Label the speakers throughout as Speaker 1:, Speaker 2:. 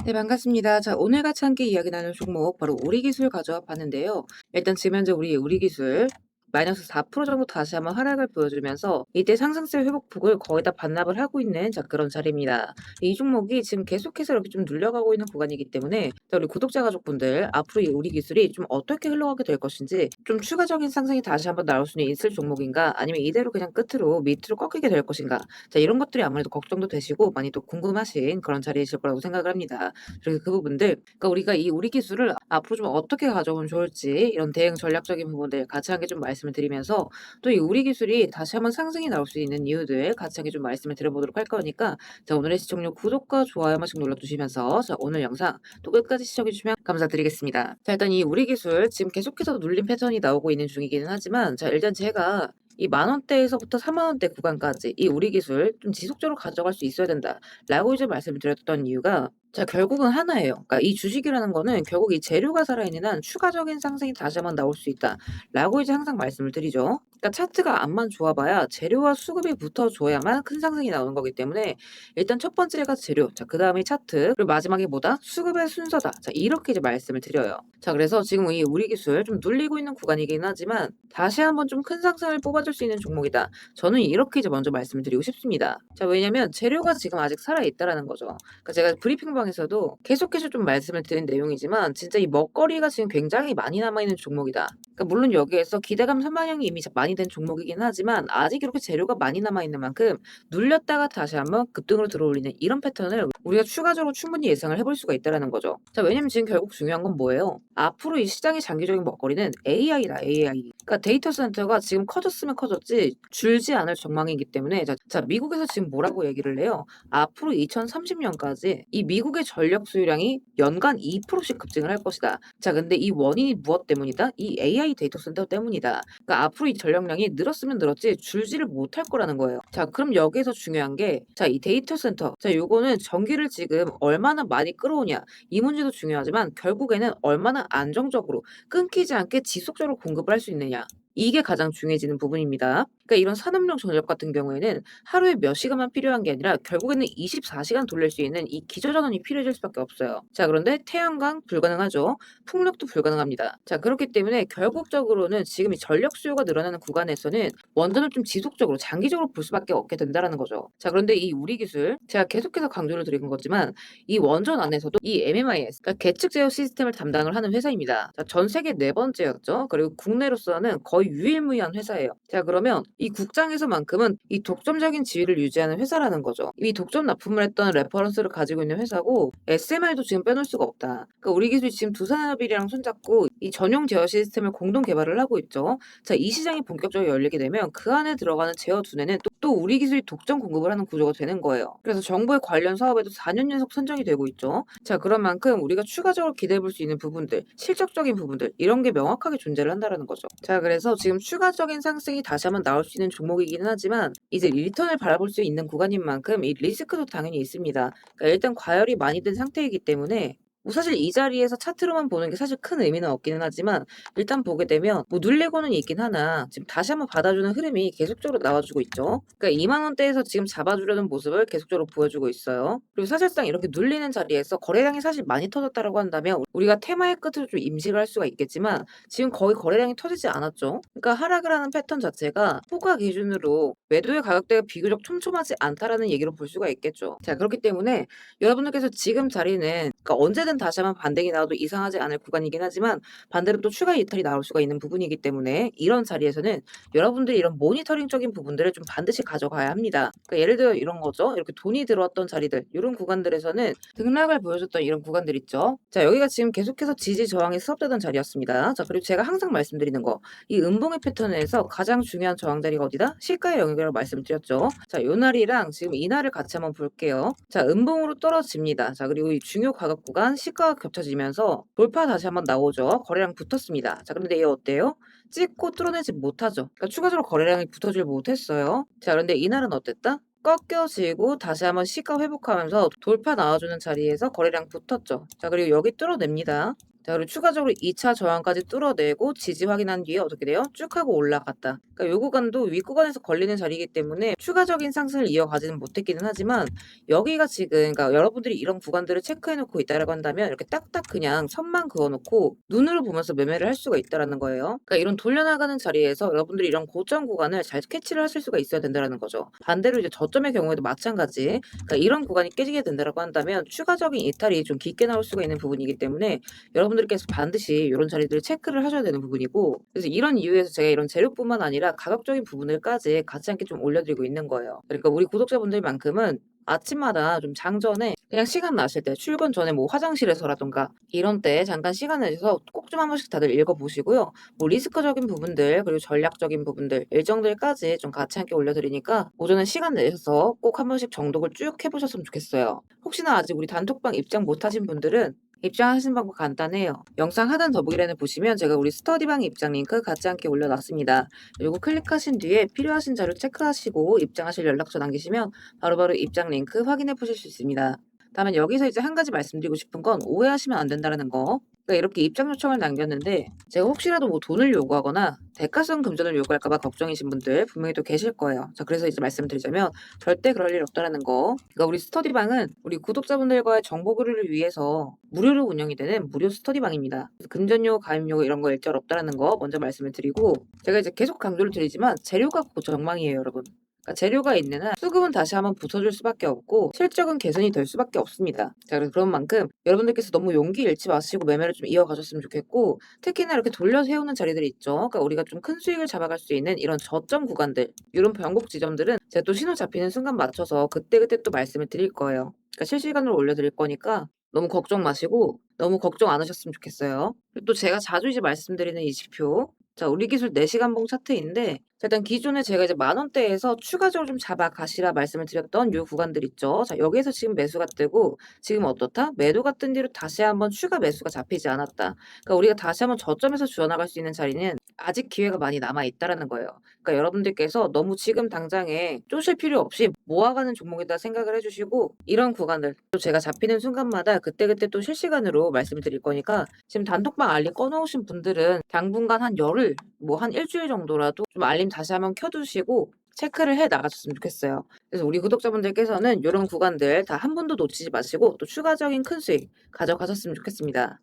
Speaker 1: 네, 반갑습니다. 자, 오늘 같이 함께 이야기 나눌 종목 바로 우리기술 가져와 봤는데요. 일단 지금 현재 우리 우리기술 마이너스 4% 정도 다시 한번 하락을 보여주면서 이때 상승세 회복폭을 거의 다 반납을 하고 있는 자 그런 자리입니다. 이 종목이 지금 계속해서 이렇게 좀 눌려가고 있는 구간이기 때문에 자, 우리 구독자 가족분들 앞으로 이 우리기술이 좀 어떻게 흘러가게 될 것인지 좀 추가적인 상승이 다시 한번 나올 수는 있을 종목인가 아니면 이대로 그냥 끝으로 밑으로 꺾이게 될 것인가 자 이런 것들이 아무래도 걱정도 되시고 많이 또 궁금하신 그런 자리이실 거라고 생각을 합니다. 그래서 그 부분들 그러니까 우리가 이 우리 기술을 앞으로 좀 어떻게 가져오면 좋을지 이런 대응 전략적인 부분들 같이 함께 좀 말씀을 드리면서 또 이 우리 기술이 다시 한번 상승이 나올 수 있는 이유들 같이 함께 좀 말씀을 드려보도록 할 거니까 자 오늘의 시청률 구독과 좋아요 한 번씩 눌러주시면서 자 오늘 영상 또 끝까지 시청해 주시면 감사드리겠습니다. 자 일단 이 우리 기술 지금 계속해서 눌림 패턴이 나오고 있는 중이기는 하지만 자 일단 제가 이 만 원대에서부터 4만 원대 구간까지 이 우리 기술 좀 지속적으로 가져갈 수 있어야 된다라고 이제 말씀을 드렸던 이유가 자 결국은 하나예요. 그러니까 이 주식이라는 거는 결국 이 재료가 살아있는 한 추가적인 상승이 다시 한번 나올 수 있다라고 이제 항상 말씀을 드리죠. 그러니까 차트가 앞만 좋아봐야 재료와 수급이 붙어줘야만 큰 상승이 나오는 거기 때문에 일단 첫 번째가 재료, 자 그다음에 차트, 그리고 마지막에 뭐다? 수급의 순서다. 자 이렇게 이제 말씀을 드려요. 자 그래서 지금 이 우리 기술 좀 눌리고 있는 구간이긴 하지만 다시 한번 좀 큰 상승을 뽑아줄 수 있는 종목이다. 저는 이렇게 이제 먼저 말씀을 드리고 싶습니다. 자 왜냐면 재료가 지금 아직 살아있다라는 거죠. 그러니까 제가 브리핑방에서도 계속해서 좀 말씀을 드린 내용이지만 진짜 이 먹거리가 지금 굉장히 많이 남아있는 종목이다. 그러니까 물론 여기에서 기대감 선반영이 이미 많이 된 종목이긴 하지만 아직 이렇게 재료가 많이 남아있는 만큼 눌렸다가 다시 한번 급등으로 들어올리는 이런 패턴을 우리가 추가적으로 충분히 예상을 해볼 수가 있다라는 거죠. 자 왜냐면 지금 결국 중요한 건 뭐예요? 앞으로 이 시장의 장기적인 먹거리는 AI다 AI. 그러니까 데이터 센터가 지금 커졌으면 커졌지 줄지 않을 전망이기 때문에 자 미국에서 지금 뭐라고 얘기를 해요? 앞으로 2030년까지 이 미국의 전력 수요량이 연간 2%씩 급증을 할 것이다. 자, 근데 이 원인이 무엇 때문이다? 이 AI 데이터 센터 때문이다. 그러니까 앞으로 이 전력량이 늘었으면 늘었지 줄지를 못할 거라는 거예요. 자, 그럼 여기에서 중요한 게 자, 이 데이터 센터. 자, 요거는 전기를 지금 얼마나 많이 끌어오냐. 이 문제도 중요하지만 결국에는 얼마나 안정적으로 끊기지 않게 지속적으로 공급을 할 수 있느냐. 이게 가장 중요해지는 부분입니다. 그러니까 이런 산업용 전력 같은 경우에는 하루에 몇 시간만 필요한 게 아니라 결국에는 24시간 돌릴 수 있는 이 기저전원이 필요해질 수밖에 없어요. 자, 그런데 태양광 불가능하죠. 풍력도 불가능합니다. 자, 그렇기 때문에 결국적으로는 지금 이 전력 수요가 늘어나는 구간에서는 원전을 좀 지속적으로 장기적으로 볼 수밖에 없게 된다라는 거죠. 자, 그런데 이 우리 기술 제가 계속해서 강조를 드린 거지만 이 원전 안에서도 이 MMIS 그러니까 계측 제어 시스템을 담당을 하는 회사입니다. 자, 전 세계 네 번째였죠. 그리고 국내로서는 거의 유일무이한 회사예요. 자, 그러면 이 국장에서만큼은 이 독점적인 지위를 유지하는 회사라는 거죠. 이 독점 납품을 했던 레퍼런스를 가지고 있는 회사고 SMR도 지금 빼놓을 수가 없다. 그러니까 우리 기술이 지금 두산업이랑 손잡고 이 전용 제어 시스템을 공동 개발을 하고 있죠. 자, 이 시장이 본격적으로 열리게 되면 그 안에 들어가는 제어 두뇌는 또 우리 기술이 독점 공급을 하는 구조가 되는 거예요. 그래서 정부의 관련 사업에도 4년 연속 선정이 되고 있죠. 자, 그런 만큼 우리가 추가적으로 기대해 볼 수 있는 부분들, 실적적인 부분들 이런 게 명확하게 존재를 한다라는 거죠. 자, 그래서 지금 추가적인 상승이 다시 한번 나올 수 있는 종목이기는 하지만 이제 리턴을 바라볼 수 있는 구간인 만큼 이 리스크도 당연히 있습니다. 그러니까 일단 과열이 많이 된 상태이기 때문에 뭐 사실 이 자리에서 차트로만 보는 게 사실 큰 의미는 없기는 하지만 일단 보게 되면 뭐 눌리고는 있긴 하나 지금 다시 한번 받아주는 흐름이 계속적으로 나와주고 있죠. 그러니까 2만 원대에서 지금 잡아주려는 모습을 계속적으로 보여주고 있어요. 그리고 사실상 이렇게 눌리는 자리에서 거래량이 사실 많이 터졌다라고 한다면 우리가 테마의 끝으로 좀 임식을 할 수가 있겠지만 지금 거의 거래량이 터지지 않았죠. 그러니까 하락을 하는 패턴 자체가 호가 기준으로 매도의 가격대가 비교적 촘촘하지 않다라는 얘기로 볼 수가 있겠죠. 자 그렇기 때문에 여러분들께서 지금 자리는 그러니까 언제든 다시 한번 반등이 나와도 이상하지 않을 구간이긴 하지만 반대로 또 추가 이탈이 나올 수가 있는 부분이기 때문에 이런 자리에서는 여러분들이 이런 모니터링적인 부분들을 좀 반드시 가져가야 합니다. 그러니까 예를 들어 이런 거죠. 이렇게 돈이 들어왔던 자리들 이런 구간들에서는 등락을 보여줬던 이런 구간들 있죠. 자 여기가 지금 계속해서 지지 저항이 수업되던 자리였습니다. 자 그리고 제가 항상 말씀드리는 거 이 음봉의 패턴에서 가장 중요한 저항 자리가 어디다? 시가의 영역이라고 말씀드렸죠. 자 요 날이랑 지금 이 날을 같이 한번 볼게요. 자 음봉으로 떨어집니다. 자 그리고 이 중요 가격 구간 시가가 겹쳐지면서 돌파 다시 한번 나오죠. 거래량 붙었습니다. 자 그런데 얘 어때요? 찍고 뚫어내지 못하죠. 그러니까 추가적으로 거래량이 붙어질 못했어요. 자 그런데 이날은 어땠다? 꺾여지고 다시 한번 시가 회복하면서 돌파 나와주는 자리에서 거래량 붙었죠. 자 그리고 여기 뚫어냅니다. 자, 그리고 추가적으로 2차 저항까지 뚫어내고 지지 확인한 뒤에 어떻게 돼요? 쭉 하고 올라갔다. 그러니까 요 구간도 윗 구간에서 걸리는 자리이기 때문에 추가적인 상승을 이어가지는 못했기는 하지만 여기가 지금 그러니까 여러분들이 이런 구간들을 체크해 놓고 있다라고 한다면 이렇게 딱딱 그냥 선만 그어 놓고 눈으로 보면서 매매를 할 수가 있다라는 거예요. 그러니까 이런 돌려나가는 자리에서 여러분들이 이런 고점 구간을 잘 캐치를 하실 수가 있어야 된다라는 거죠. 반대로 이제 저점의 경우에도 마찬가지. 그러니까 이런 구간이 깨지게 된다라고 한다면 추가적인 이탈이 좀 깊게 나올 수가 있는 부분이기 때문에 여러분들께서 반드시 이런 자리들을 체크를 하셔야 되는 부분이고, 그래서 이런 이유에서 제가 이런 재료뿐만 아니라 가격적인 부분을까지 같이 함께 좀 올려드리고 있는 거예요. 그러니까 우리 구독자분들만큼은 아침마다 좀 장전에 그냥 시간 나실 때 출근 전에 뭐 화장실에서라던가 이런 때 잠깐 시간 내셔서 꼭 좀 한 번씩 다들 읽어보시고요. 뭐 리스크적인 부분들 그리고 전략적인 부분들 일정들까지 좀 같이 함께 올려드리니까 오전에 시간 내셔서 꼭 한 번씩 정독을 쭉 해보셨으면 좋겠어요. 혹시나 아직 우리 단톡방 입장 못하신 분들은 입장하시는 방법 간단해요. 영상 하단 더보기란에 보시면 제가 우리 스터디방 입장 링크 같이 함께 올려놨습니다. 그리고 클릭하신 뒤에 필요하신 자료 체크하시고 입장하실 연락처 남기시면 바로바로 입장 링크 확인해 보실 수 있습니다. 다만 여기서 이제 한 가지 말씀드리고 싶은 건 오해하시면 안 된다는 거. 그러니까 이렇게 입장 요청을 남겼는데 제가 혹시라도 뭐 돈을 요구하거나 대가성 금전을 요구할까 봐 걱정이신 분들 분명히 또 계실 거예요. 자, 그래서 이제 말씀드리자면 절대 그럴 일 없다라는 거. 그러니까 우리 스터디방은 우리 구독자분들과의 정보 교류를 위해서 무료로 운영이 되는 무료 스터디방입니다. 금전요, 가입요 이런 거 일절 없다라는 거 먼저 말씀을 드리고 제가 이제 계속 강조를 드리지만 재료가 고정망이에요, 여러분. 그러니까 재료가 있는 한 수급은 다시 한번 붙어줄 수밖에 없고 실적은 개선이 될 수밖에 없습니다. 자, 그래서 그런 만큼 여러분들께서 너무 용기 잃지 마시고 매매를 좀 이어가셨으면 좋겠고 특히나 이렇게 돌려 세우는 자리들이 있죠. 그러니까 우리가 좀 큰 수익을 잡아갈 수 있는 이런 저점 구간들, 이런 변곡 지점들은 제가 또 신호 잡히는 순간 맞춰서 그때그때 또 말씀을 드릴 거예요. 그러니까 실시간으로 올려드릴 거니까 너무 걱정 마시고 너무 걱정 안 하셨으면 좋겠어요. 그리고 또 제가 자주 이제 말씀드리는 이 지표 자, 우리 기술 4시간봉 차트인데 자, 일단 기존에 제가 이제 만 원대에서 추가적으로 좀 잡아 가시라 말씀을 드렸던 요 구간들 있죠. 자, 여기에서 지금 매수가 뜨고 지금 어떻다? 매도가 뜬 뒤로 다시 한번 추가 매수가 잡히지 않았다. 그러니까 우리가 다시 한번 저점에서 주어나갈 수 있는 자리는 아직 기회가 많이 남아 있다라는 거예요. 그러니까 여러분들께서 너무 지금 당장에 쪼실 필요 없이 모아가는 종목이다 생각을 해주시고 이런 구간들 또 제가 잡히는 순간마다 그때그때 또 실시간으로 말씀을 드릴 거니까 지금 단톡방 알림 꺼놓으신 분들은 당분간 한 열흘 뭐 한 일주일 정도라도 좀 알림 다시 한번 켜두시고 체크를 해 나가셨으면 좋겠어요. 그래서 우리 구독자분들께서는 이런 구간들 다 한 번도 놓치지 마시고 또 추가적인 큰 수익 가져가셨으면 좋겠습니다.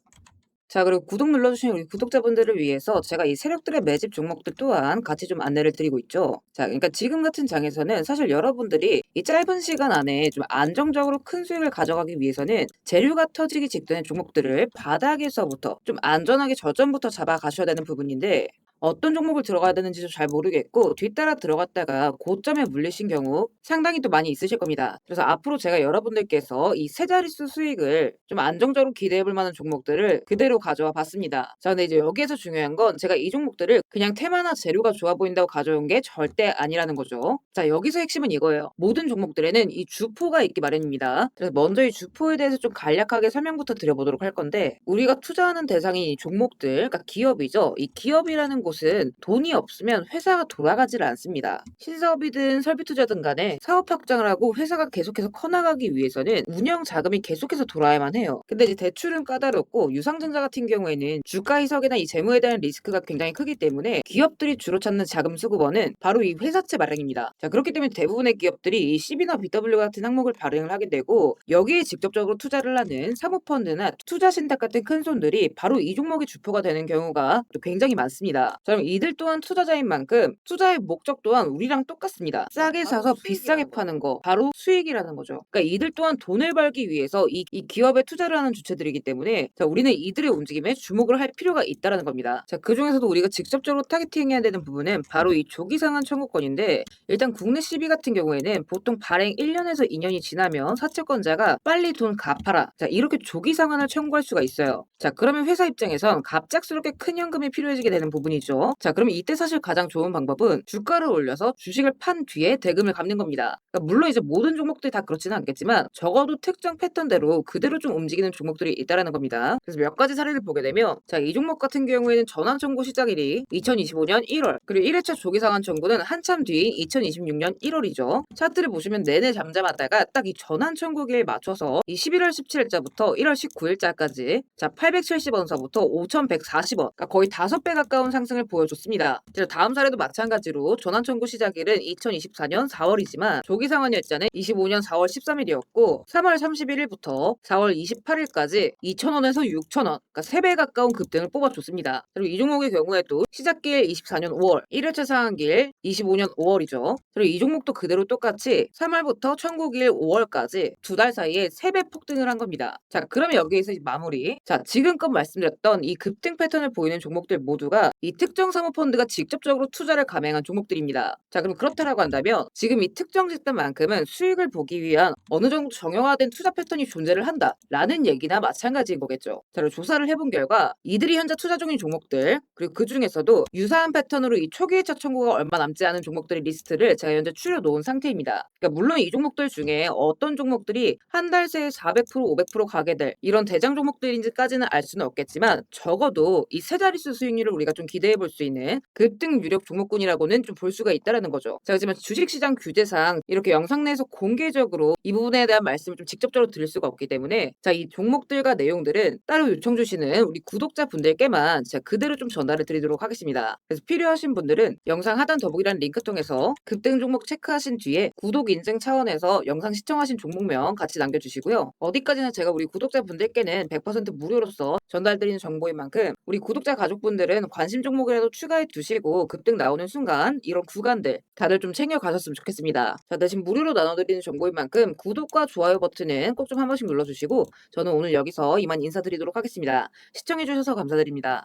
Speaker 1: 자, 그리고 구독 눌러주신 우리 구독자분들을 위해서 제가 이 세력들의 매집 종목들 또한 같이 좀 안내를 드리고 있죠. 자, 그러니까 지금 같은 장에서는 사실 여러분들이 이 짧은 시간 안에 좀 안정적으로 큰 수익을 가져가기 위해서는 재료가 터지기 직전의 종목들을 바닥에서부터 좀 안전하게 저점부터 잡아가셔야 되는 부분인데 어떤 종목을 들어가야 되는지도 잘 모르겠고 뒤따라 들어갔다가 고점에 물리신 경우 상당히 또 많이 있으실 겁니다. 그래서 앞으로 제가 여러분들께서 이 세 자릿수 수익을 좀 안정적으로 기대해 볼 만한 종목들을 그대로 가져와 봤습니다. 자, 근데 이제 여기에서 중요한 건 제가 이 종목들을 그냥 테마나 재료가 좋아 보인다고 가져온 게 절대 아니라는 거죠. 자, 여기서 핵심은 이거예요. 모든 종목들에는 이 주포가 있기 마련입니다. 그래서 먼저 이 주포에 대해서 좀 간략하게 설명부터 드려보도록 할 건데 우리가 투자하는 대상이 이 종목들, 그러니까 기업이죠. 이 기업이라는 곳은 돈이 없으면 회사가 돌아가지를 않습니다. 신사업이든 설비 투자든 간에 사업 확장을 하고 회사가 계속해서 커나가기 위해서는 운영 자금이 계속해서 돌아야만 해요. 근데 이제 대출은 까다롭고 유상증자 같은 경우에는 주가 희석이나 이 재무에 대한 리스크가 굉장히 크기 때문에 기업들이 주로 찾는 자금 수급원은 바로 이 회사채 발행입니다. 자, 그렇기 때문에 대부분의 기업들이 이 CB나 BW 같은 항목을 발행을 하게 되고 여기에 직접적으로 투자를 하는 사모펀드나 투자신탁 같은 큰 손들이 바로 이 종목의 주포가 되는 경우가 또 굉장히 많습니다. 자, 그럼 이들 또한 투자자인 만큼 투자의 목적 또한 우리랑 똑같습니다. 싸게 사서 비싸게 파는 거 바로 수익이라는 거죠. 그러니까 이들 또한 돈을 벌기 위해서 이 기업에 투자를 하는 주체들이기 때문에 자, 우리는 이들의 움직임에 주목을 할 필요가 있다라는 겁니다. 자, 그중에서도 우리가 직접적으로 타겟팅해야 되는 부분은 바로 이 조기상한 청구권인데 일단 국내 CB 같은 경우에는 보통 발행 1년에서 2년이 지나면 사채권자가 빨리 돈 갚아라. 자, 이렇게 조기 상환을 청구할 수가 있어요. 자, 그러면 회사 입장에선 갑작스럽게 큰 현금이 필요해지게 되는 부분이죠. 부분이죠. 자, 그럼 이때 사실 가장 좋은 방법은 주가를 올려서 주식을 판 뒤에 대금을 갚는 겁니다. 그러니까 물론 이제 모든 종목들이 다 그렇지는 않겠지만 적어도 특정 패턴대로 그대로 좀 움직이는 종목들이 있다라는 겁니다. 그래서 몇 가지 사례를 보게 되면 자, 이 종목 같은 경우에는 전환 청구 시작일이 2025년 1월, 그리고 1회차 조기 상환 청구는 한참 뒤인 2026년 1월이죠. 차트를 보시면 내내 잠잠하다가 딱 이 전환 청구기에 맞춰서 이 11월 17일자부터 1월 19일자까지 자, 870원서부터 5,140원, 그러니까 거의 5배 가까운 상승을 보여줬습니다. 다음 사례도 마찬가지로 전환 청구 시작일은 2024년 4월이지만 조기 상환 일자는 25년 4월 13일이었고 3월 31일부터 4월 28일까지 2,000원에서 6,000원, 그러니까 3배 가까운 급등을 뽑아줬습니다. 그리고 이 종목의 경우에도 시작길 24년 5월, 1회차 상한길 25년 5월이죠. 그리고 이 종목도 그대로 똑같이 3월부터 청구길 5월까지 2달 사이에 3배 폭등을 한 겁니다. 자, 그러면 여기에서 마무리. 자, 지금껏 말씀드렸던 이 급등 패턴을 보이는 종목들 모두가 이 특정 사모펀드가 직접적으로 투자를 감행한 종목들입니다. 자, 그럼 그렇다라고 한다면 지금 이 특정 집단만큼은 수익을 보기 위한 어느 정도 정형화된 투자 패턴이 존재를 한다라는 얘기나 마찬가지인 거겠죠. 자, 그리고 조사를 해본 결과 이들이 현재 투자 중인 종목들, 그리고 그 중에서도 유사한 패턴으로 이 초기 회차 청구가 얼마 남지 않은 종목들의 리스트를 제가 현재 추려놓은 상태입니다. 그러니까 물론 이 종목들 중에 어떤 종목들이 한 달 새에 400%, 500% 가게 될 이런 대장 종목들인지까지는 알 수는 없겠지만 적어도 이 세 자릿수 수익률을 우리가 좀 기대해 볼 수 있는 급등 유력 종목군이라고는 좀 볼 수가 있다라는 거죠. 자, 하지만 주식시장 규제상 이렇게 영상 내에서 공개적으로 이 부분에 대한 말씀을 좀 직접적으로 드릴 수가 없기 때문에 자, 이 종목들과 내용들은 따로 요청 주시는 우리 구독자분들께만 제가 그대로 좀 전달을 드리도록 하겠습니다. 그래서 필요하신 분들은 영상 하단 더보기란 링크 통해서 급등 종목 체크하신 뒤에 구독 인증 차원에서 영상 시청하신 종목명 같이 남겨주시고요. 어디까지나 제가 우리 구독자분들께는 100% 무료로서 전달드리는 정보인 만큼 우리 구독자 가족분들은 관심 종목이라도 추가해 두시고 급등 나오는 순간 이런 구간들 다들 좀 챙겨 가셨으면 좋겠습니다. 자, 대신 무료로 나눠드리는 정보인 만큼 구독과 좋아요 버튼은 꼭 좀 한 번씩 눌러주시고 저는 오늘 여기서 이만 인사드리도록 하겠습니다. 시청해주셔서 감사드립니다.